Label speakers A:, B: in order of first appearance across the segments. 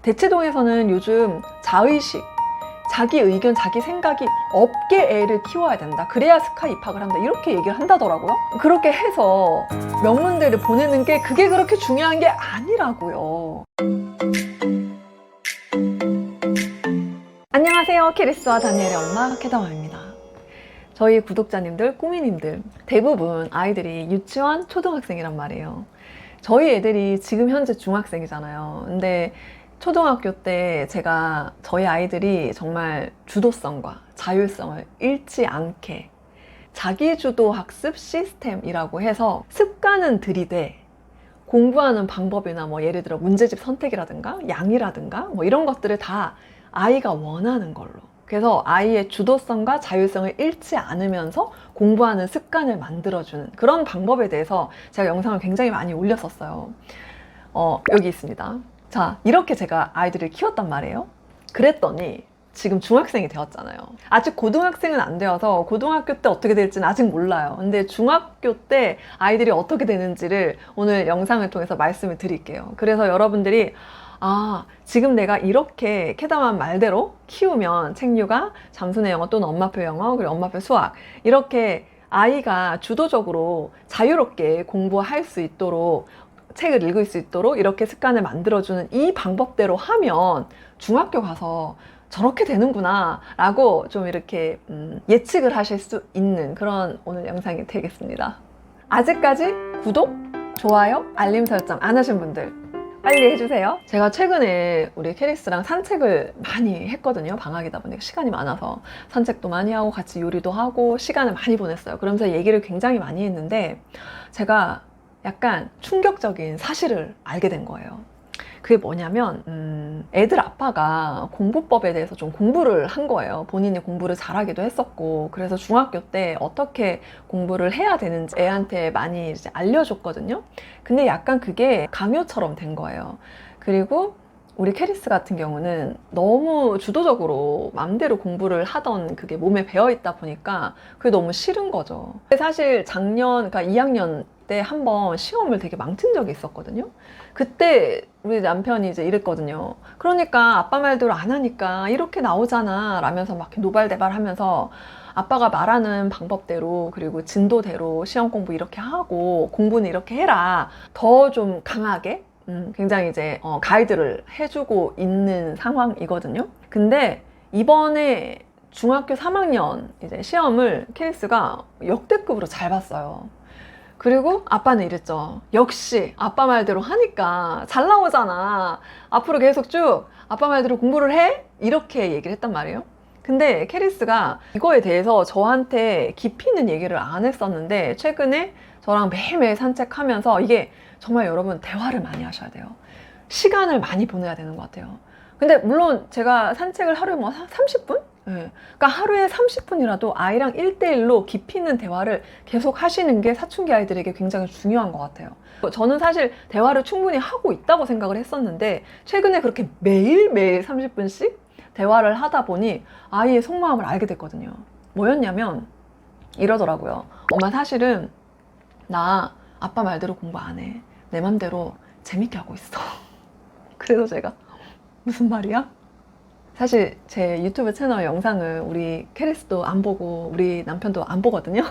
A: 대치동에서는 요즘 자의식, 자기 의견, 자기 생각이 없게 애를 키워야 된다. 그래야 스카 입학을 한다. 이렇게 얘기를 한다더라고요. 그렇게 해서 명문대를 보내는 게 그게 그렇게 중요한 게 아니라고요. 안녕하세요. 캐리스와 다니엘의 엄마 캐다마입니다. 저희 구독자님들, 꾸미님들 대부분 아이들이 유치원, 초등학생이란 말이에요. 저희 애들이 지금 현재 중학생이잖아요. 근데 초등학교 때 제가 저희 아이들이 정말 주도성과 자율성을 잃지 않게 자기주도 학습 시스템이라고 해서 습관은 들이되 공부하는 방법이나 뭐 예를 들어 문제집 선택이라든가 양이라든가 뭐 이런 것들을 다 아이가 원하는 걸로, 그래서 아이의 주도성과 자율성을 잃지 않으면서 공부하는 습관을 만들어주는 그런 방법에 대해서 제가 영상을 굉장히 많이 올렸었어요. 여기 있습니다. 자, 이렇게 제가 아이들을 키웠단 말이에요. 그랬더니 지금 중학생이 되었잖아요. 아직 고등학생은 안 되어서 고등학교 때 어떻게 될지는 아직 몰라요. 근데 중학교 때 아이들이 어떻게 되는지를 오늘 영상을 통해서 말씀을 드릴게요. 그래서 여러분들이 지금 내가 이렇게 캐다만 말대로 키우면 책육아, 잠수내 영어 또는 엄마표 영어, 그리고 엄마표 수학, 이렇게 아이가 주도적으로 자유롭게 공부할 수 있도록, 책을 읽을 수 있도록 이렇게 습관을 만들어주는 이 방법대로 하면 중학교 가서 저렇게 되는구나 라고 좀 이렇게 예측을 하실 수 있는 그런 오늘 영상이 되겠습니다. 아직까지 구독, 좋아요, 알림 설정 안 하신 분들 빨리 해주세요. 제가 최근에 우리 캐리스랑 산책을 많이 했거든요. 방학이다 보니까 시간이 많아서 산책도 많이 하고 같이 요리도 하고 시간을 많이 보냈어요. 그러면서 얘기를 굉장히 많이 했는데 제가 약간 충격적인 사실을 알게 된 거예요. 그게 뭐냐면 애들 아빠가 공부법에 대해서 좀 공부를 한 거예요. 본인이 공부를 잘하기도 했었고, 그래서 중학교 때 어떻게 공부를 해야 되는지 애한테 많이 이제 알려줬거든요. 근데 약간 그게 강요처럼 된 거예요. 그리고 우리 캐리스 같은 경우는 너무 주도적으로 맘대로 공부를 하던 그게 몸에 배어있다 보니까 그게 너무 싫은 거죠. 사실 작년, 그러니까 2학년 때 한번 시험을 되게 망친 적이 있었거든요. 그때 우리 남편이 이제 이랬거든요. 그러니까 아빠 말대로 안 하니까 이렇게 나오잖아 라면서 막 노발대발 하면서 아빠가 말하는 방법대로 그리고 진도대로 시험 공부 이렇게 하고 공부는 이렇게 해라, 더 좀 강하게 굉장히 이제 가이드를 해주고 있는 상황이거든요. 근데 이번에 중학교 3학년 이제 시험을 캐리스가 역대급으로 잘 봤어요. 그리고 아빠는 이랬죠. 역시 아빠 말대로 하니까 잘 나오잖아. 앞으로 계속 쭉 아빠 말대로 공부를 해? 이렇게 얘기를 했단 말이에요. 근데 캐리스가 이거에 대해서 저한테 깊이 있는 얘기를 안 했었는데 최근에 저랑 매일매일 산책하면서, 이게 정말 여러분 대화를 많이 하셔야 돼요. 시간을 많이 보내야 되는 것 같아요. 근데 물론 제가 산책을 하루에 뭐 30분? 네. 그러니까 하루에 30분이라도 아이랑 1대1로 깊이 있는 대화를 계속 하시는 게 사춘기 아이들에게 굉장히 중요한 것 같아요. 저는 사실 대화를 충분히 하고 있다고 생각을 했었는데 최근에 그렇게 매일매일 30분씩 대화를 하다 보니 아이의 속마음을 알게 됐거든요. 뭐였냐면 이러더라고요. 엄마, 사실은 나 아빠 말대로 공부 안 해. 내 맘대로 재밌게 하고 있어. 그래서 제가 무슨 말이야? 사실 제 유튜브 채널 영상을 우리 캐리스도 안 보고 우리 남편도 안 보거든요.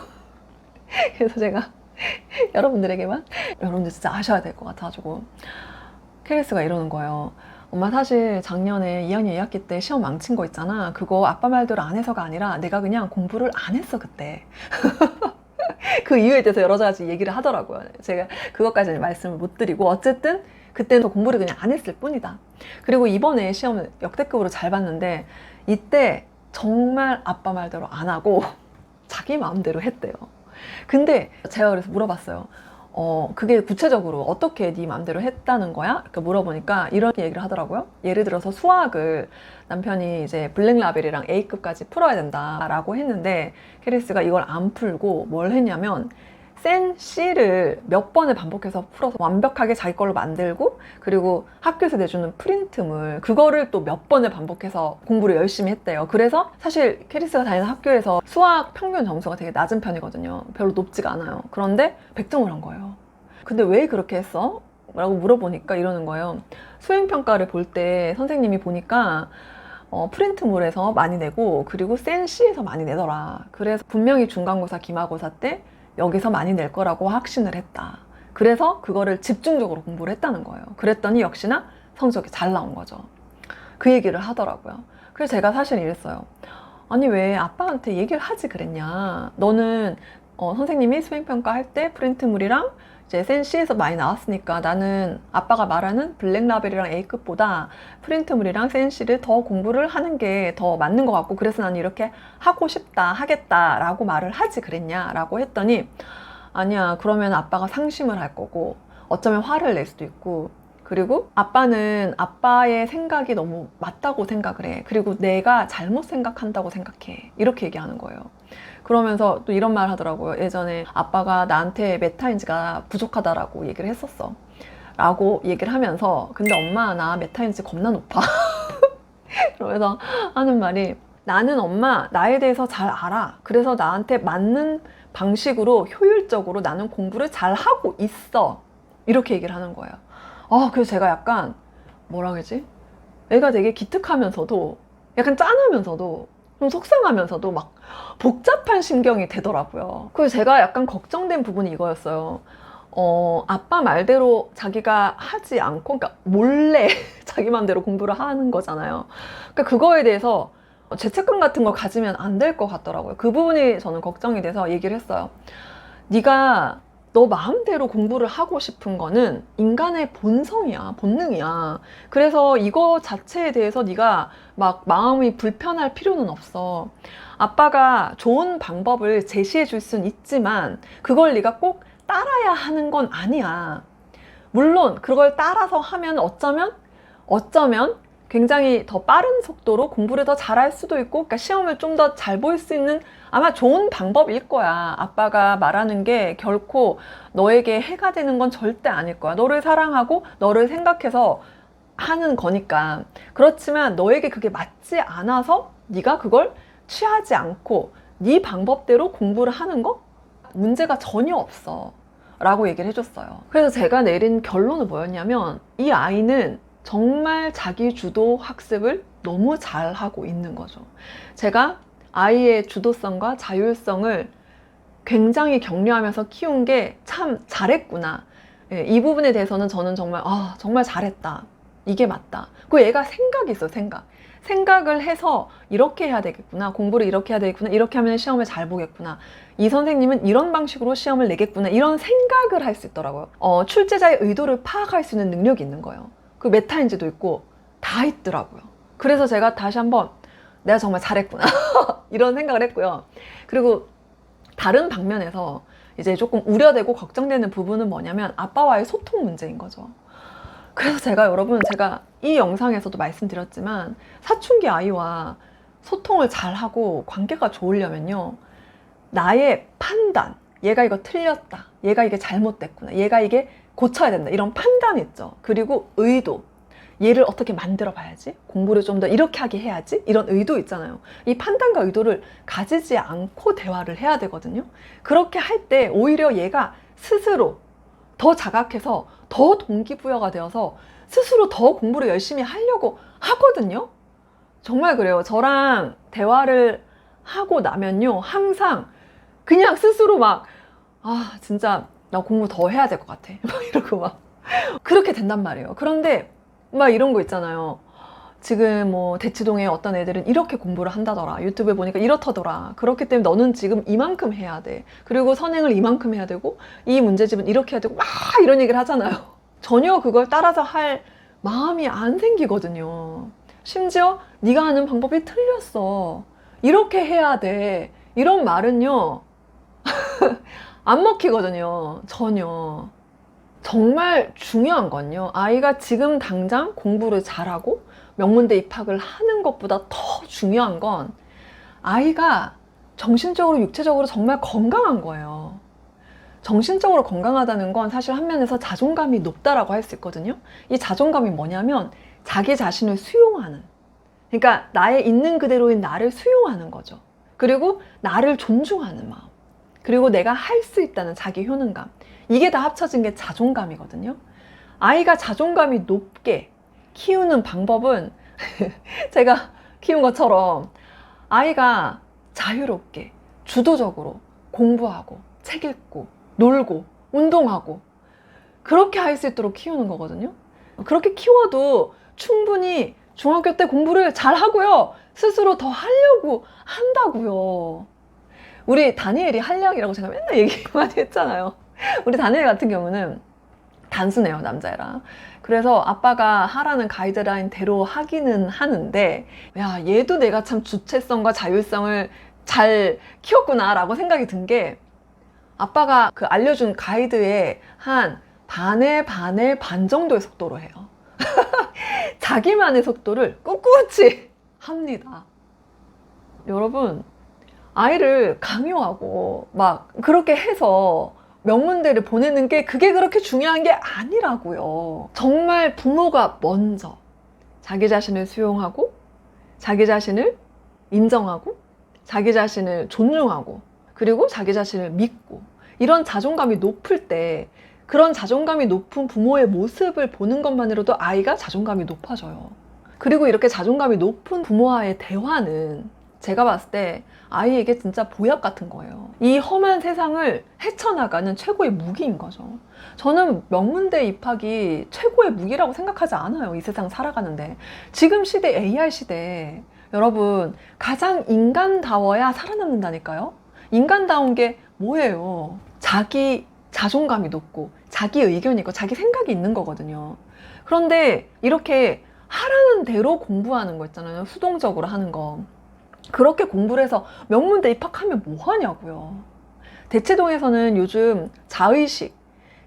A: 그래서 제가 여러분들에게만, 여러분들 진짜 아셔야 될 것 같아가지고, 캐리스가 이러는 거예요. 엄마, 사실 작년에 2학년 2학기 때 시험 망친 거 있잖아. 그거 아빠 말대로 안 해서가 아니라 내가 그냥 공부를 안 했어 그때. 그 이유에 대해서 여러 가지 얘기를 하더라고요. 제가 그것까지는 말씀을 못 드리고, 어쨌든 그때는 공부를 그냥 안 했을 뿐이다. 그리고 이번에 시험을 역대급으로 잘 봤는데 이때 정말 아빠 말대로 안 하고 자기 마음대로 했대요. 근데 제가 그래서 물어봤어요. 그게 구체적으로 어떻게 네 마음대로 했다는 거야? 이렇게 물어보니까 이런 얘기를 하더라고요. 예를 들어서 수학을 남편이 이제 블랙라벨이랑 A급까지 풀어야 된다라고 했는데 캐리스가 이걸 안 풀고 뭘 했냐면 센 C를 몇 번을 반복해서 풀어서 완벽하게 자기 걸로 만들고, 그리고 학교에서 내주는 프린트물 그거를 또 몇 번을 반복해서 공부를 열심히 했대요. 그래서 사실 캐리스가 다니는 학교에서 수학 평균 점수가 되게 낮은 편이거든요. 별로 높지가 않아요. 그런데 100점을 한 거예요. 근데 왜 그렇게 했어? 라고 물어보니까 이러는 거예요. 수행평가를 볼 때 선생님이 보니까 프린트물에서 많이 내고 그리고 센시에서 많이 내더라. 그래서 분명히 중간고사, 기말고사 때 여기서 많이 낼 거라고 확신을 했다. 그래서 그거를 집중적으로 공부를 했다는 거예요. 그랬더니 역시나 성적이 잘 나온 거죠. 그 얘기를 하더라고요. 그래서 제가 사실 이랬어요. 아니 왜 아빠한테 얘기를 하지 그랬냐. 너는 선생님이 수행평가 할 때 프린트물이랑 이제 센시에서 많이 나왔으니까 나는 아빠가 말하는 블랙라벨이랑 A급보다 프린트물이랑 센시를 더 공부를 하는 게 더 맞는 것 같고 그래서 나는 이렇게 하고 싶다 하겠다 라고 말을 하지 그랬냐 라고 했더니 아니야 그러면 아빠가 상심을 할 거고 어쩌면 화를 낼 수도 있고 그리고 아빠는 아빠의 생각이 너무 맞다고 생각을 해. 그리고 내가 잘못 생각한다고 생각해. 이렇게 얘기하는 거예요. 그러면서 또 이런 말 하더라고요. 예전에 아빠가 나한테 메타인지가 부족하다라고 얘기를 했었어. 라고 얘기를 하면서 근데 엄마 나 메타인지 겁나 높아. 그러면서 하는 말이 나는 엄마 나에 대해서 잘 알아. 그래서 나한테 맞는 방식으로 효율적으로 나는 공부를 잘 하고 있어. 이렇게 얘기를 하는 거예요. 그래서 제가 약간 뭐라 그러지? 애가 되게 기특하면서도 약간 짠하면서도 좀 속상하면서도 막 복잡한 심경이 되더라고요. 그래서 제가 약간 걱정된 부분이 이거였어요. 아빠 말대로 자기가 하지 않고 그러니까 몰래 자기 맘대로 공부를 하는 거잖아요. 그러니까 그거에 대해서 죄책감 같은 거 가지면 안 될 것 같더라고요. 그 부분이 저는 걱정이 돼서 얘기를 했어요. 네가 너 마음대로 공부를 하고 싶은 거는 인간의 본성이야, 본능이야. 그래서 이거 자체에 대해서 네가 막 마음이 불편할 필요는 없어. 아빠가 좋은 방법을 제시해 줄 수는 있지만 그걸 네가 꼭 따라야 하는 건 아니야. 물론 그걸 따라서 하면 어쩌면 굉장히 더 빠른 속도로 공부를 더 잘할 수도 있고 그러니까 시험을 좀 더 잘 볼 수 있는 아마 좋은 방법일 거야. 아빠가 말하는 게 결코 너에게 해가 되는 건 절대 아닐 거야. 너를 사랑하고 너를 생각해서 하는 거니까. 그렇지만 너에게 그게 맞지 않아서 네가 그걸 취하지 않고 네 방법대로 공부를 하는 거 문제가 전혀 없어 라고 얘기를 해줬어요. 그래서 제가 내린 결론은 뭐였냐면 이 아이는 정말 자기 주도 학습을 너무 잘 하고 있는 거죠. 제가 아이의 주도성과 자율성을 굉장히 격려하면서 키운 게 참 잘했구나. 이 부분에 대해서는 저는 정말 잘했다. 이게 맞다. 그 얘가 생각이 있어, 생각을 해서 이렇게 해야 되겠구나. 공부를 이렇게 해야 되겠구나. 이렇게 하면 시험을 잘 보겠구나. 이 선생님은 이런 방식으로 시험을 내겠구나. 이런 생각을 할 수 있더라고요. 출제자의 의도를 파악할 수 있는 능력이 있는 거예요. 그 메타인지도 있고 다 있더라고요. 그래서 제가 다시 한번 내가 정말 잘했구나 이런 생각을 했고요. 그리고 다른 방면에서 이제 조금 우려되고 걱정되는 부분은 뭐냐면 아빠와의 소통 문제인 거죠. 그래서 제가 이 영상에서도 말씀드렸지만 사춘기 아이와 소통을 잘하고 관계가 좋으려면요 나의 판단, 얘가 이거 틀렸다, 얘가 이게 잘못됐구나, 얘가 이게 고쳐야 된다 이런 판단 있죠. 그리고 의도, 얘를 어떻게 만들어 봐야지, 공부를 좀 더 이렇게 하게 해야지, 이런 의도 있잖아요. 이 판단과 의도를 가지지 않고 대화를 해야 되거든요. 그렇게 할 때 오히려 얘가 스스로 더 자각해서 더 동기부여가 되어서 스스로 더 공부를 열심히 하려고 하거든요. 정말 그래요. 저랑 대화를 하고 나면요 항상 그냥 스스로 막 진짜 나 공부 더 해야 될 것 같아 막 이러고 막 그렇게 된단 말이에요. 그런데 막 이런 거 있잖아요. 지금 뭐 대치동에 어떤 애들은 이렇게 공부를 한다더라, 유튜브에 보니까 이렇다더라, 그렇기 때문에 너는 지금 이만큼 해야 돼, 그리고 선행을 이만큼 해야 되고 이 문제집은 이렇게 해야 되고 막 이런 얘기를 하잖아요. 전혀 그걸 따라서 할 마음이 안 생기거든요. 심지어 네가 하는 방법이 틀렸어, 이렇게 해야 돼, 이런 말은요 안 먹히거든요. 전혀. 정말 중요한 건요, 아이가 지금 당장 공부를 잘하고 명문대 입학을 하는 것보다 더 중요한 건 아이가 정신적으로 육체적으로 정말 건강한 거예요. 정신적으로 건강하다는 건 사실 한 면에서 자존감이 높다라고 할 수 있거든요. 이 자존감이 뭐냐면 자기 자신을 수용하는, 그러니까 나의 있는 그대로인 나를 수용하는 거죠. 그리고 나를 존중하는 마음, 그리고 내가 할 수 있다는 자기 효능감, 이게 다 합쳐진 게 자존감이거든요. 아이가 자존감이 높게 키우는 방법은 제가 키운 것처럼 아이가 자유롭게 주도적으로 공부하고 책 읽고 놀고 운동하고 그렇게 할 수 있도록 키우는 거거든요. 그렇게 키워도 충분히 중학교 때 공부를 잘 하고요. 스스로 더 하려고 한다고요. 우리 다니엘이 한량이라고 제가 맨날 얘기 많이 했잖아요. 우리 다니엘 같은 경우는 단순해요, 남자애라. 그래서 아빠가 하라는 가이드라인대로 하기는 하는데, 야, 얘도 내가 참 주체성과 자율성을 잘 키웠구나 라고 생각이 든 게, 아빠가 그 알려준 가이드에 한 반의 반 정도의 속도로 해요. 자기만의 속도를 꿋꿋이 합니다. 여러분, 아이를 강요하고 막 그렇게 해서 명문대를 보내는 게 그게 그렇게 중요한 게 아니라고요. 정말 부모가 먼저 자기 자신을 수용하고 자기 자신을 인정하고 자기 자신을 존중하고 그리고 자기 자신을 믿고 이런 자존감이 높을 때 그런 자존감이 높은 부모의 모습을 보는 것만으로도 아이가 자존감이 높아져요. 그리고 이렇게 자존감이 높은 부모와의 대화는 제가 봤을 때 아이에게 진짜 보약 같은 거예요. 이 험한 세상을 헤쳐나가는 최고의 무기인 거죠. 저는 명문대 입학이 최고의 무기라고 생각하지 않아요. 이 세상 살아가는데. 지금 시대 AI 시대에 여러분 가장 인간다워야 살아남는다니까요. 인간다운 게 뭐예요? 자기 자존감이 높고 자기 의견이 있고 자기 생각이 있는 거거든요. 그런데 이렇게 하라는 대로 공부하는 거 있잖아요. 수동적으로 하는 거. 그렇게 공부를 해서 명문대 입학하면 뭐 하냐고요. 대치동에서는 요즘 자의식,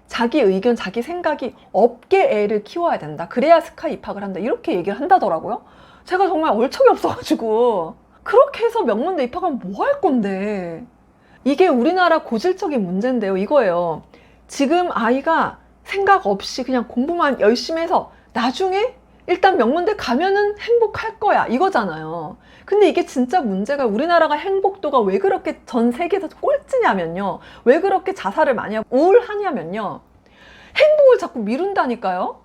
A: 자기 의견, 자기 생각이 없게 애를 키워야 된다. 그래야 스카 입학을 한다. 이렇게 얘기를 한다더라고요. 제가 정말 얼척이 없어가지고 그렇게 해서 명문대 입학하면 뭐 할 건데. 이게 우리나라 고질적인 문제인데요. 이거예요. 지금 아이가 생각 없이 그냥 공부만 열심히 해서 나중에 일단 명문대 가면은 행복할 거야 이거잖아요. 근데 이게 진짜 문제가 우리나라가 행복도가 왜 그렇게 전 세계에서 꼴찌냐면요. 왜 그렇게 자살을 많이 하고 우울하냐면요. 행복을 자꾸 미룬다니까요.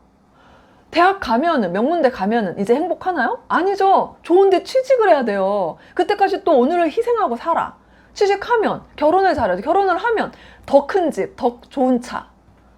A: 대학 가면은 명문대 가면은 이제 행복하나요? 아니죠. 좋은데 취직을 해야 돼요. 그때까지 또 오늘을 희생하고 살아. 취직하면 결혼을 잘해야 돼. 결혼을 하면 더 큰 집, 더 좋은 차.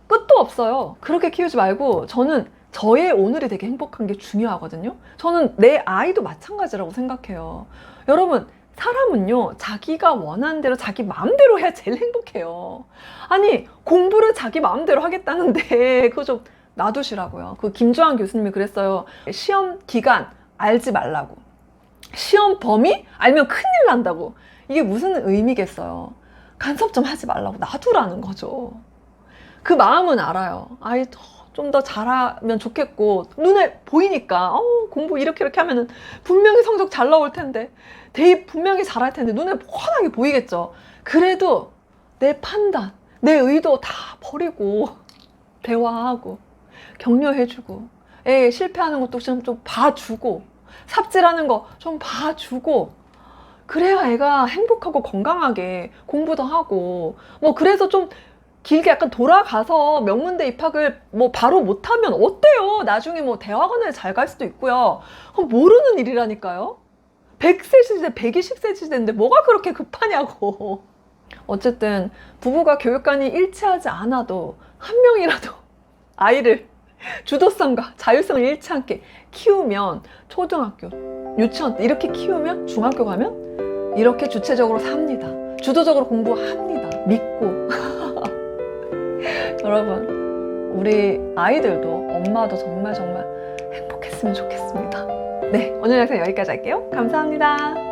A: 끝도 없어요. 그렇게 키우지 말고 저는 저의 오늘이 되게 행복한 게 중요하거든요. 저는 내 아이도 마찬가지라고 생각해요. 여러분, 사람은요, 자기가 원하는 대로 자기 마음대로 해야 제일 행복해요. 아니, 공부를 자기 마음대로 하겠다는데 그거 좀 놔두시라고요. 그 김주환 교수님이 그랬어요. 시험 기간 알지 말라고. 시험 범위 알면 큰일 난다고. 이게 무슨 의미겠어요. 간섭 좀 하지 말라고 놔두라는 거죠. 그 마음은 알아요. 아이 좀 더 잘하면 좋겠고 눈에 보이니까 공부 이렇게 하면은 분명히 성적 잘 나올 텐데 대입 분명히 잘할 텐데 눈에 훤하게 보이겠죠. 그래도 내 판단, 내 의도 다 버리고 대화하고 격려해주고 애 실패하는 것도 좀 봐주고 삽질하는 거 좀 봐주고 그래야 애가 행복하고 건강하게 공부도 하고 뭐 그래서 좀 길게 약간 돌아가서 명문대 입학을 뭐 바로 못하면 어때요? 나중에 뭐 대학원을 잘 갈 수도 있고요. 모르는 일이라니까요. 100세 시대, 120세 시대인데 뭐가 그렇게 급하냐고. 어쨌든 부부가 교육관이 일치하지 않아도 한 명이라도 아이를 주도성과 자율성을 잃지 않게 키우면 초등학교, 유치원 때 이렇게 키우면 중학교 가면 이렇게 주체적으로 삽니다. 주도적으로 공부합니다. 믿고. 여러분, 우리 아이들도 엄마도 정말 행복했으면 좋겠습니다. 네, 오늘 영상 여기까지 할게요. 감사합니다.